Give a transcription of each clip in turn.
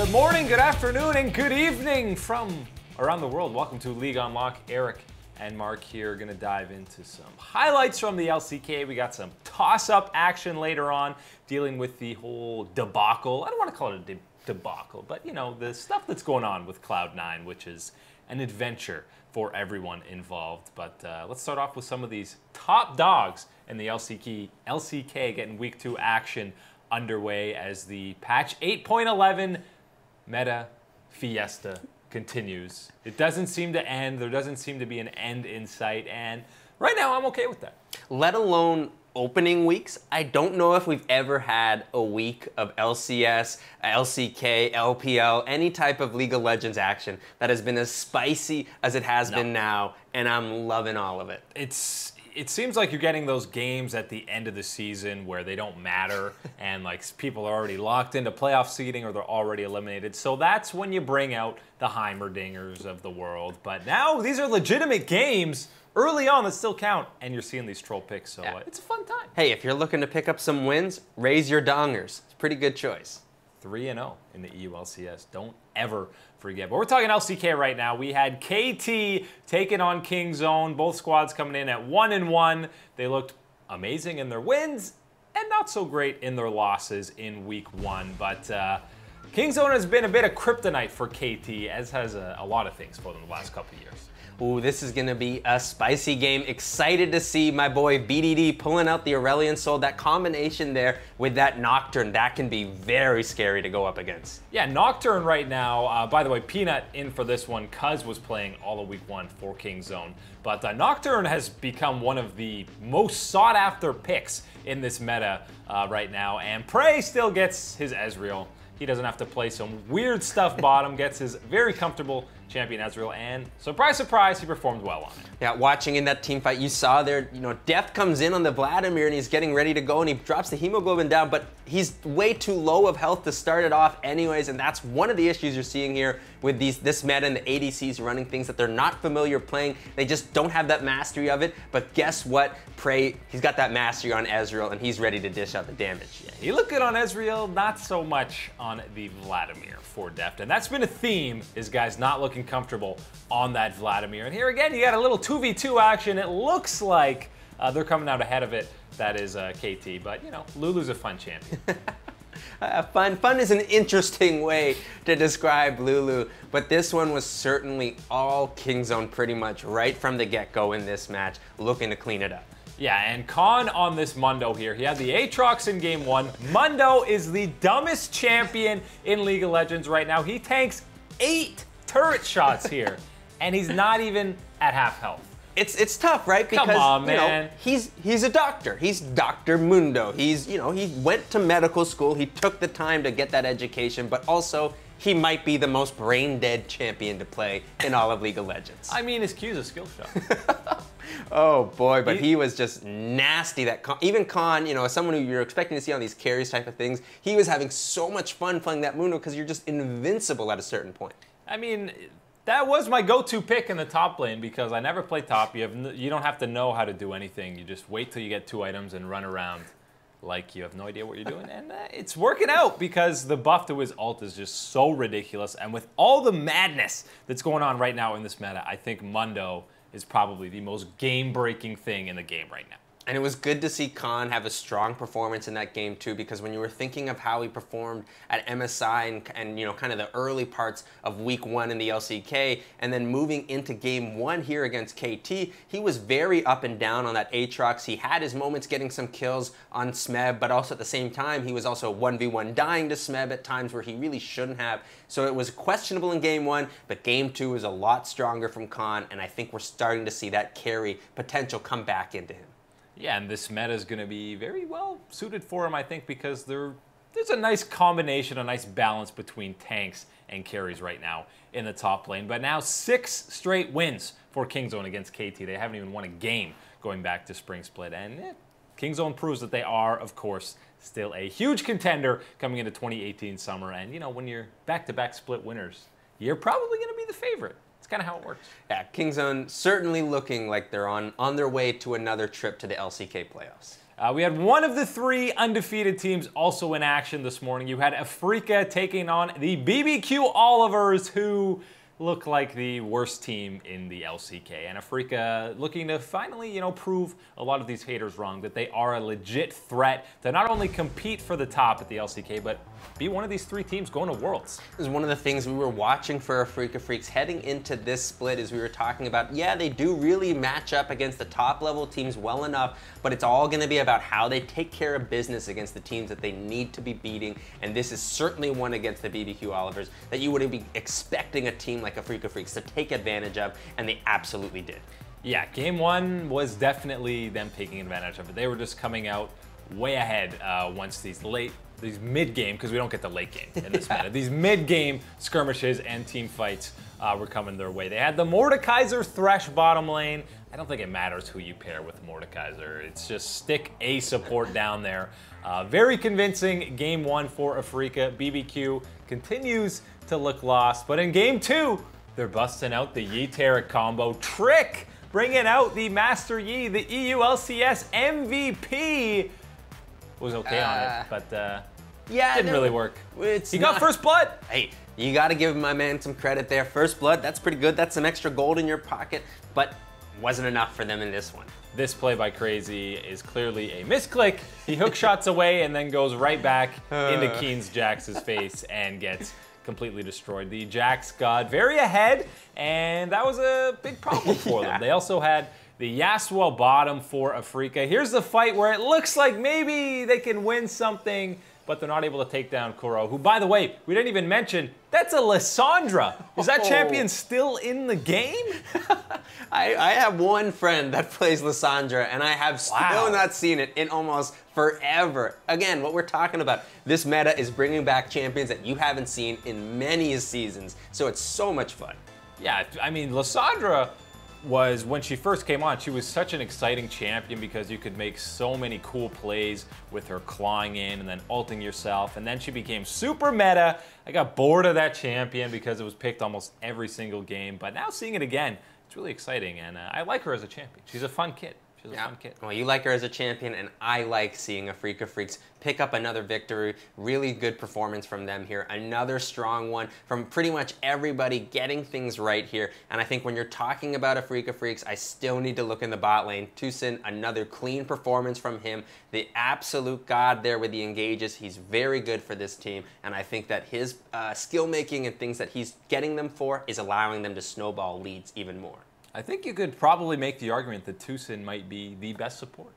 Good morning, good afternoon, and good evening from around the world. Welcome to League on Lock. Eric and Mark here, going to dive into some highlights from the LCK. We got some toss-up action later on, dealing with the whole debacle. I don't want to call it a debacle, but you know, the stuff that's going on with Cloud9, which is an adventure for everyone involved. But let's start off with some of these top dogs in the LCK getting week 2 action underway as the patch 8.11 meta fiesta continues. It doesn't seem to end. There doesn't seem to be an end in sight, and right now I'm okay with that. Let alone opening weeks. I don't know if we've ever had a week of LCS, LCK, LPL, any type of League of Legends action that has been as spicy as it has been now, and I'm loving all of it. It seems like you're getting those games at the end of the season where they don't matter and like people are already locked into playoff seeding or they're already eliminated. So that's when you bring out the Heimerdingers of the world. But now these are legitimate games early on that still count, and you're seeing these troll picks, so it's a fun time. Hey, if you're looking to pick up some wins, raise your dongers. It's a pretty good choice. 3-0 in the EU LCS. Don't ever forget. But we're talking LCK right now. We had KT taking on Kingzone. Both squads coming in at 1-1. They looked amazing in their wins and not so great in their losses in week 1. But Kingzone has been a bit of kryptonite for KT, as has a lot of things for them the last couple of years. Ooh, this is gonna be a spicy game. Excited to see my boy BDD pulling out the Aurelion Soul. That combination there with that Nocturne, that can be very scary to go up against. Yeah, Nocturne right now, by the way, Peanut in for this one. Cuz was playing all of week 1 for Kingzone. But Nocturne has become one of the most sought after picks in this meta right now. And Prey still gets his Ezreal. He doesn't have to play some weird stuff bottom, gets his very comfortable champion Ezreal, and surprise, surprise, he performed well on it. Yeah, watching in that team fight, you saw there, you know, Death comes in on the Vladimir and he's getting ready to go and he drops the hemoglobin down, but he's way too low of health to start it off anyways, and that's one of the issues you're seeing here with this meta and the ADCs running things that they're not familiar playing. They just don't have that mastery of it, but guess what? Prey, he's got that mastery on Ezreal and he's ready to dish out the damage. Yeah, he looked good on Ezreal, not so much on the Vladimir for Deft, and that's been a theme, is guys not looking comfortable on that Vladimir. And here again, you got a little 2v2 action. It looks like they're coming out ahead of it. That is KT, but you know, Lulu's a fun champion. Fun is an interesting way to describe Lulu, but this one was certainly all Kingzone pretty much right from the get-go in this match, looking to clean it up. Yeah, and Khan on this Mundo here. He had the Aatrox in game 1. Mundo is the dumbest champion in League of Legends right now. He tanks 8 turret shots here, and he's not even at half health. It's tough, right? Because, come on, man. You know, he's a doctor. He's Dr. Mundo. He went to medical school. He took the time to get that education, but also he might be the most brain-dead champion to play in all of League of Legends. I mean, his Q's a skill shot. Oh boy, but he was just nasty. Even Khan, you know, as someone who you're expecting to see on these carries type of things, he was having so much fun playing that Mundo because you're just invincible at a certain point. I mean, that was my go-to pick in the top lane because I never play top. You don't have to know how to do anything. You just wait till you get 2 items and run around like you have no idea what you're doing. And it's working out because the buff to his ult is just so ridiculous. And with all the madness that's going on right now in this meta, I think Mundo is probably the most game-breaking thing in the game right now. And it was good to see Khan have a strong performance in that game too, because when you were thinking of how he performed at MSI and you know, kind of the early parts of week 1 in the LCK, and then moving into game 1 here against KT, he was very up and down on that Aatrox. He had his moments getting some kills on Smeb, but also at the same time, he was also 1v1 dying to Smeb at times where he really shouldn't have. So it was questionable in game 1, but game 2 was a lot stronger from Khan, and I think we're starting to see that carry potential come back into him. Yeah, and this meta is going to be very well suited for him, I think, because there's a nice combination, a nice balance between tanks and carries right now in the top lane. But now 6 straight wins for Kingzone against KT. They haven't even won a game going back to Spring Split. And Kingzone proves that they are, of course, still a huge contender coming into 2018 summer. And, you know, when you're back-to-back split winners, you're probably going to be the favorite. kind of how it works. Yeah, Kingzone certainly looking like they're on their way to another trip to the LCK playoffs. We had one of the 3 undefeated teams also in action this morning. You had Afrika taking on the BBQ Olivers, who look like the worst team in the LCK. And Afrika looking to finally, prove a lot of these haters wrong, that they are a legit threat to not only compete for the top at the LCK, but be one of these 3 teams going to Worlds. This is one of the things we were watching for Afrika Freaks heading into this split, as we were talking about. Yeah, they do really match up against the top level teams well enough, but it's all going to be about how they take care of business against the teams that they need to be beating. And this is certainly one against the BBQ Olivers that you wouldn't be expecting a team like Afrika Freaks to take advantage of, and they absolutely did. Yeah, game 1 was definitely them taking advantage of it. They were just coming out way ahead once these mid-game, because we don't get the late game in this meta. These mid-game skirmishes and team fights were coming their way. They had the Mordekaiser Thresh bottom lane. I don't think it matters who you pair with Mordekaiser. It's just stick a support down there. Very convincing game 1 for Afrika. BBQ continues to look lost, but in game 2, they're busting out the Yi Taric combo. Trick bringing out the Master Yi, the EU LCS MVP. Was okay on it, but yeah, didn't really work. He got first blood. Hey, you got to give my man some credit there. First blood, that's pretty good. That's some extra gold in your pocket, but wasn't enough for them in this one. This play by KZ is clearly a misclick. He hook shots away and then goes right back into Keen's Jax's face and gets completely destroyed. The Jax got very ahead, and that was a big problem for them. They also had the Yasuo bottom for Afrika. Here's the fight where it looks like maybe they can win something, but they're not able to take down Kuro, who, by the way, we didn't even mention, that's a Lissandra. Is that champion still in the game? I have one friend that plays Lissandra, and I have still not seen it in almost forever. Again, what we're talking about, this meta is bringing back champions that you haven't seen in many seasons, so it's so much fun. Yeah, I mean, Lissandra was, when she first came on, she was such an exciting champion because you could make so many cool plays with her clawing in and then ulting yourself, and then she became super meta. I got bored of that champion because it was picked almost every single game, but now seeing it again, it's really exciting, and I like her as a champion. She's a fun kid. She's a fun kid. Well, you like her as a champion, and I like seeing Afrika Freaks pick up another victory. Really good performance from them here. Another strong one from pretty much everybody getting things right here. And I think when you're talking about Afrika Freaks, I still need to look in the bot lane. Tusin, another clean performance from him. The absolute god there with the engages. He's very good for this team, and I think that his skill making and things that he's getting them for is allowing them to snowball leads even more. I think you could probably make the argument that Tusin might be the best support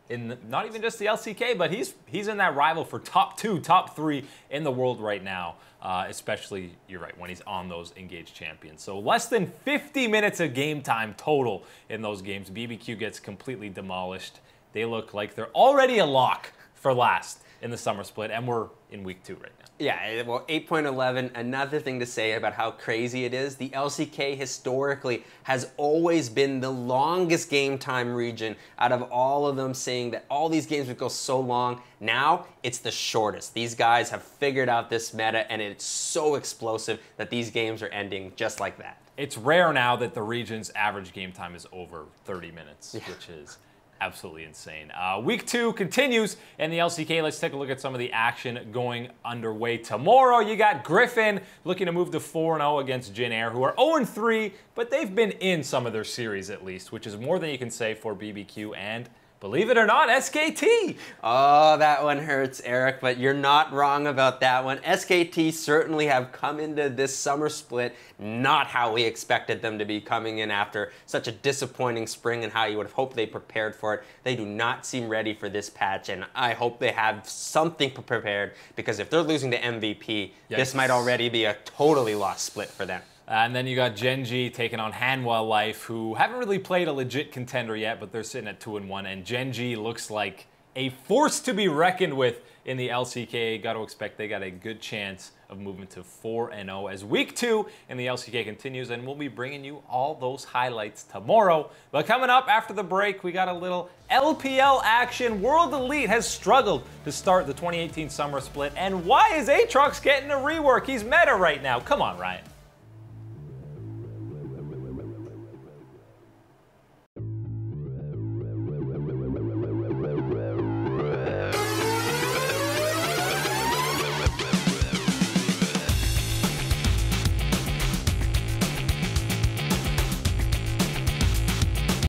in not even just the LCK, but he's in that rival for top 2, top 3 in the world right now, especially, you're right, when he's on those engaged champions. So less than 50 minutes of game time total in those games. BBQ gets completely demolished. They look like they're already a lock for last in the summer split, and we're in week 2 right now. Yeah, well, 8.11, another thing to say about how crazy it is, the LCK historically has always been the longest game time region out of all of them, saying that all these games would go so long. Now, it's the shortest. These guys have figured out this meta, and it's so explosive that these games are ending just like that. It's rare now that the region's average game time is over 30 minutes, which is absolutely insane. Week 2 continues in the LCK. Let's take a look at some of the action going underway tomorrow. You got Griffin looking to move to 4-0 against Jin Air, who are 0-3, but they've been in some of their series at least, which is more than you can say for BBQ and, believe it or not, SKT. Oh, that one hurts, Eric, but you're not wrong about that one. SKT certainly have come into this summer split not how we expected them to be coming in after such a disappointing spring and how you would have hoped they prepared for it. They do not seem ready for this patch, and I hope they have something prepared, because if they're losing to MVP, this might already be a totally lost split for them. And then you got Genji taking on Hanwha Life, who haven't really played a legit contender yet, but they're sitting at 2-1. And Genji looks like a force to be reckoned with in the LCK. Got to expect they got a good chance of moving to 4-0 as week 2 in the LCK continues. And we'll be bringing you all those highlights tomorrow. But coming up after the break, we got a little LPL action. World Elite has struggled to start the 2018 Summer Split. And why is Aatrox getting a rework? He's meta right now. Come on, Ryan.